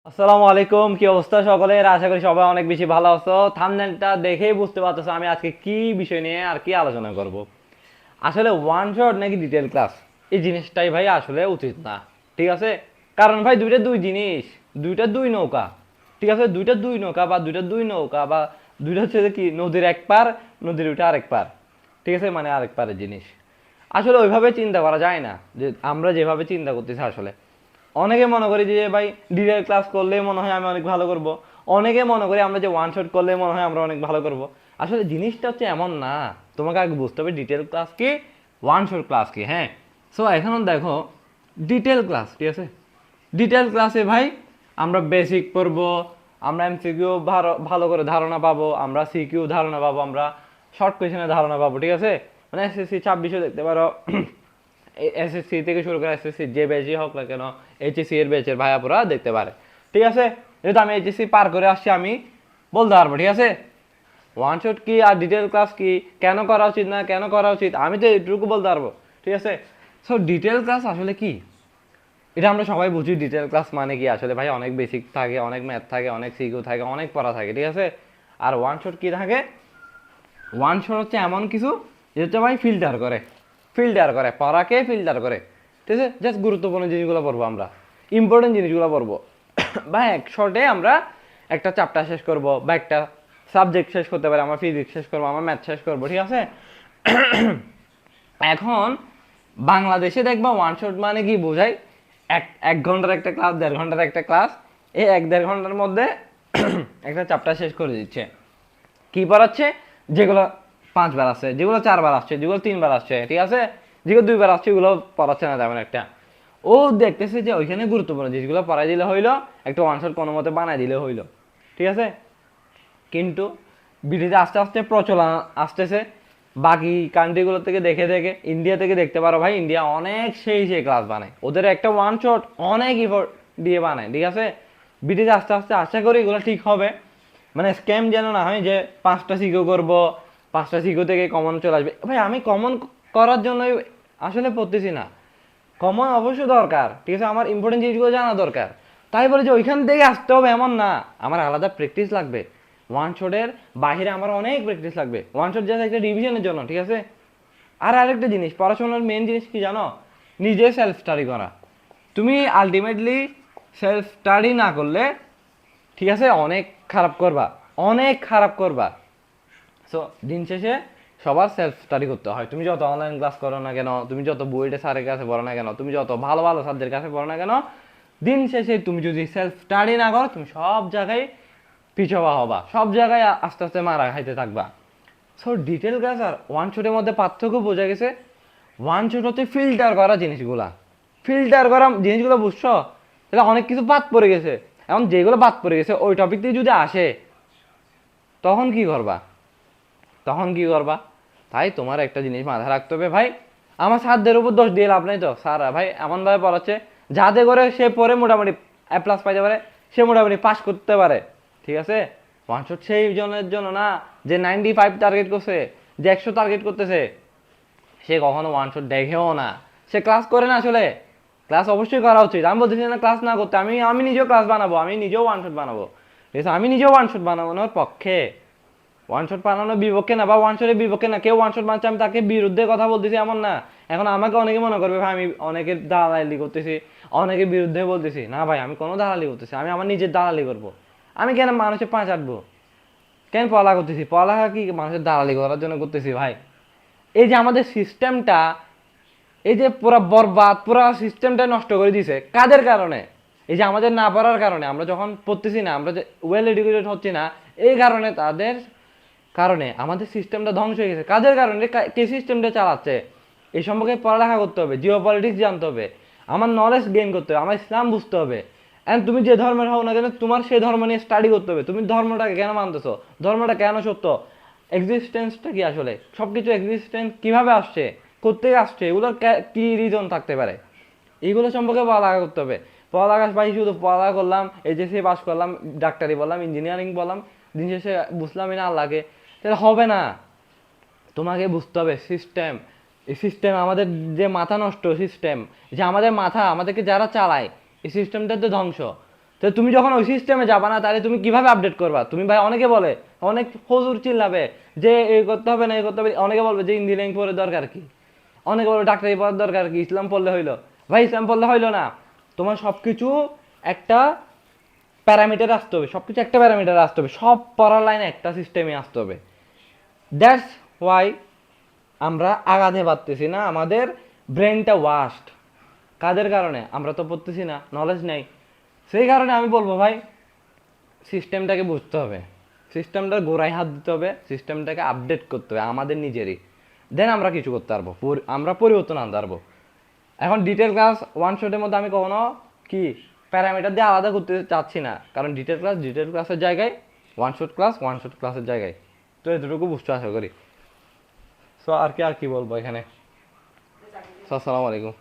আসসালামু আলাইকুম, কি অবস্থা সকলের? আশা করি সবাই অনেক বেশি ভালো আছো। থাম্বনেলটা দেখেই বুঝতে পারতেছো আমি আজকে কি বিষয় নিয়ে আর কি আলোচনা করব। আসলে ওয়ান শট নাকি ডিটেল ক্লাস, এই জিনিসটাই ভাই আসলে উচিত না। ঠিক আছে, কারণ ভাই দুইটা দুই জিনিস, দুইটা দুই নৌকা। ঠিক আছে, দুইটা দুই নৌকা বা দুইটা দুই নৌকা বা দুইটা হচ্ছে যে কি, নদীর এক পার, নদীর ওইটা আরেক পার। ঠিক আছে, মানে আরেক পারের জিনিস। আসলে ওইভাবে চিন্তা করা যায় না, যে আমরা যেভাবে চিন্তা করতেছি আসলে অনেকে মনে করি যে ভাই ডিটেল ক্লাস করলে মনে হয় আমি অনেক ভালো করব। অনেকে মনে করি আমরা যে ওয়ান শট করলে মনে হয় আমরা অনেক ভালো করব। আসলে জিনিসটা হচ্ছে এমন না। তোমাকে আগে বুঝতে হবে ডিটেল ক্লাস কি, ওয়ান শট ক্লাস কি। হ্যাঁ, সো এখন দেখো, ডিটেল ক্লাস, ঠিক আছে, ডিটেল ক্লাসে ভাই আমরা বেসিক পড়ব, আমরা এমসিকিউ ভালো করে ধারণা পাবো, আমরা সিকিউ ধারণা পাবো, আমরা শর্ট কোয়েশনের ধারণা পাবো। ঠিক আছে, মানে এসএসসি 26 দেখতে পারো, এসএসসি থেকে শুরু করে এসএসসি যে ব্যাচই হোক না কেন, এইচএসসি এর ব্যাচের ভাইয়াপুরা দেখতে পারে। ঠিক আছে, যেহেতু আমি এইচএসসি পার করে আসছি আমি বলতে পারবো। ঠিক আছে, ওয়ান শট কি আর ডিটেল ক্লাস কি, কেন করা উচিত না কেন করা উচিত, আমি তো এটুকু বলতে পারবো। ঠিক আছে, সো ডিটেল ক্লাস আসলে কি, এটা আমরা সবাই বুঝি। ডিটেল ক্লাস মানে কি আসলে ভাই, অনেক বেসিক থাকে, অনেক ম্যাথ থাকে, অনেক সিকিউ থাকে, অনেক পড়া থাকে। ঠিক আছে, আর ওয়ান শট কি থাকে, ওয়ান শট হচ্ছে এমন কিছু যেটা ভাই ফিল্টার করে, ফিল্টার করে পড়াকে, ফিল্টার করে। ঠিক আছে, জাস্ট গুরুত্বপূর্ণ জিনিসগুলো পড়বো আমরা, ইম্পর্টেন্ট জিনিসগুলো পড়বো। বা এক শর্টে আমরা একটা চ্যাপ্টার শেষ করব, বা একটা সাবজেক্ট শেষ করতে পারি, আমার ফিজিক্স শেষ করবো, আমার ম্যাথ শেষ করবো। ঠিক আছে, এখন বাংলাদেশে দেখবা ওয়ান শট মানে কি বোঝায়, এক এক ঘন্টার একটা ক্লাস, 1.5 ঘন্টার একটা ক্লাস, এই 1-1.5 ঘন্টার মধ্যে একটা চ্যাপ্টার শেষ করে দিচ্ছে। কি পড়াচ্ছে, যেগুলো 5 বার আসছে, যেগুলো 4 বার আসছে, যেগুলো 3 বার আসছে। ঠিক আছে, যেগুলো 2 বার আসছে ওগুলো পড়াচ্ছে না তেমন একটা। ও দেখতেছে যে ওইখানে গুরুত্বপূর্ণ জিনিসগুলো পড়াই দিলে হইলো, একটা ওয়ান শট কোনো মতে বানাই দিলে হইলো। ঠিক আছে, কিন্তু বিটিতে আস্তে আস্তে প্রচলন আসতেছে বাকি কান্ট্রিগুলো থেকে দেখে দেখে। ইন্ডিয়া থেকে দেখতে পারো ভাই, ইন্ডিয়া অনেক সেই ক্লাস বানায়, ওদের একটা ওয়ান শট অনেক ইফোর্ট দিয়ে বানায়। ঠিক আছে, বিটিতে আস্তে আস্তে আশা করি এগুলো ঠিক হবে, মানে স্ক্যাম যেন না হয় যে 5টা সিকিউ করবো, 5টা সিকিউ থেকে কমন চলে আসবে। ভাই আমি কমন করার জন্যই আসলে পড়তেছি না, কমন অবশ্যই দরকার। ঠিক আছে, আমার ইম্পর্টেন্ট জিনিসগুলো জানা দরকার, তাই বলে যে ওইখান থেকে আসতে হবে এমন না। আমার আলাদা প্র্যাকটিস লাগবে, ওয়ান শটের বাইরে আমার অনেক প্র্যাকটিস লাগবে, ওয়ান শট জাস্ট একটা রিভিশনের জন্য। ঠিক আছে, আর আরেকটা জিনিস, পড়াশোনার মেন জিনিস কি জানো, নিজে সেলফ স্টাডি করা। তুমি আলটিমেটলি সেলফ স্টাডি না করলে, ঠিক আছে, অনেক খারাপ করবা, অনেক খারাপ করবা। সো দিন শেষে সবার সেলফ স্টাডি করতে হয়। তুমি যত অনলাইন ক্লাস করো না কেন, তুমি যত বইটা স্যারের কাছে পড়ো না কেন, তুমি যত ভালো ভালো স্যারদের কাছে পড়ো না কেন, দিন শেষে তুমি যদি সেলফ স্টাডি না করো, তুমি সব জায়গায় পিছবা হবা, সব জায়গায় আস্তে আস্তে মারা খাইতে থাকবা। সো ডিটেল ক্লাস আর ওয়ান শটের মধ্যে পার্থক্য বোঝা গেছে। ওয়ান শট হচ্ছে ফিল্টার করা জিনিসগুলা, ফিল্টার করা জিনিসগুলো বুঝছো, তাহলে অনেক কিছু বাদ পড়ে গেছে। এখন যেগুলো বাদ পড়ে গেছে ওই টপিক দিয়ে যদি আসে, তখন কি করবা, তখন কি করবা? তাই তোমার একটা জিনিস মাথায় রাখতে হবে ভাই, আমার স্যারদের উপর দোষ দিয়ে লাভ নেই। তো স্যার ভাই এমনভাবে পড়াচ্ছে যাতে করে সে পরে মোটামুটি A+ পাইতে পারে, সে মোটামুটি পাস করতে পারে। ঠিক আছে, ওয়ান শট সেই জনের জন্য না যে 95 টার্গেট করছে, যে 100 টার্গেট করতেছে, সে কখনো ওয়ান শট দেখেও না, সে ক্লাস করে না। আসলে ক্লাস অবশ্যই করা উচিত, আমি বলতেছি না ক্লাস না করতে, আমি আমি নিজেও ক্লাস বানাবো, আমি নিজেও ওয়ান শট বানাবো। ঠিক আছে, আমি নিজেও ওয়ান শট বানানোর পক্ষে, ওয়ান শট বানানোর বিপক্ষে না, বা ওয়ান শটের বিপক্ষে না। কেউ ওয়ান শট বানাচ্ছে আমি তাকে বিরুদ্ধে কথা বলতেছি এমন না। এখন আমাকে অনেকে মনে করবে ভাই আমি অনেকের দালালি করতেছি, অনেকের বিরুদ্ধে বলতেছি। না ভাই, আমি কোনো দালালি করতেছি, আমি আমার নিজের দালালি করবো। আমি কেন মানুষের পা চাটবো, কেন পড়ালেখা করতেছি? পড়ালেখা কি মানুষের দালালি করার জন্য করতেছি ভাই? এই যে আমাদের সিস্টেমটা, এই যে পুরো বরবাদ, পুরো সিস্টেমটা নষ্ট করে দিয়েছে কাদের কারণে? এই যে আমাদের না পড়ার কারণে, আমরা যখন পড়তেছি না, আমরা যে ওয়েল এডুকেটেড হচ্ছি না, এই কারণে, তাদের কারণে আমাদের সিস্টেমটা ধ্বংস হয়ে গেছে। কাদের কারণে, কে সিস্টেমটা চালাচ্ছে? এই সম্পর্কে পড়ালেখা করতে হবে, জিও পলিটিক্স জানতে হবে, আমার নলেজ গেইন করতে হবে, আমার ইসলাম বুঝতে হবে। অ্যান্ড তুমি যে ধর্মের হও না কেন, তোমার সেই ধর্ম নিয়ে স্টাডি করতে হবে। তুমি ধর্মটাকে কেন মানতেছো, ধর্মটা কেন সত্য, এক্সিস্টেন্সটা কি, আসলে সব কিছু এক্সিস্টেন্স কীভাবে আসছে, কোত্থেকে আসছে, এগুলোর কি রিজন থাকতে পারে, এইগুলো সম্পর্কে পড়ালেখা করতে হবে। পড়ালেখা ভাই শুধু পড়ালেখা করলাম, এইচএসসি পাস করলাম, ডাক্তারি বললাম, ইঞ্জিনিয়ারিং বললাম, দিন শেষে বুঝলামই না আল্লাহকে, তাহলে হবে না। তোমাকে বুঝতে হবে সিস্টেম, এই সিস্টেম আমাদের যে মাথা নষ্ট সিস্টেম, যে আমাদের মাথা, আমাদেরকে যারা চালায়, এই সিস্টেমটা তো ধ্বংস। তো তুমি যখন ওই সিস্টেমে যাবা না, তাহলে তুমি কিভাবে আপডেট করবা? তুমি ভাই, অনেকে বলে, অনেক হুজুর চিল্লাবে যে এই করতে হবে না, এই করতে হবে, অনেকে বলবে যে ইঞ্জিনিয়ারিং পড়ে দরকার কি, অনেকে বলবে ডাক্তারি পড়ার দরকার কি, ইসলাম পড়লে হইলো। ভাই ইসলাম পড়লে হইলো না, তোমার সবকিছু একটা প্যারামিটার আসতে হবে, সবকিছু একটা প্যারামিটার আসতে হবে, সব পড়ার লাইনে একটা সিস্টেমে আসতে হবে। দ্যাটস ওয়াই আমরা আগাতে পারতেছি না, আমাদের ব্রেনটা ওয়াস্ট। কাদের কারণে? আমরা তো পড়তেছি না, নলেজ নেই। সেই কারণে আমি বলবো ভাই, সিস্টেমটাকে বুঝতে হবে, সিস্টেমটার গোড়ায় হাত দিতে হবে, সিস্টেমটাকে আপডেট করতে হবে আমাদের নিজেরই, দেন আমরা কিছু করতে পারবো, আমরা পরিবর্তন আনতে পারবো। এখন ডিটেল ক্লাস ওয়ান শটের মধ্যে আমি কখনো কি প্যারামিটার দিয়ে আলাদা করতে চাচ্ছি না, কারণ ডিটেল ক্লাসের জায়গায়, ওয়ান শট ক্লাসের জায়গায়। তো এতটুকু বুঝতে আশা করি। সো আর কি বলবো এখানে। আসসালামু আলাইকুম।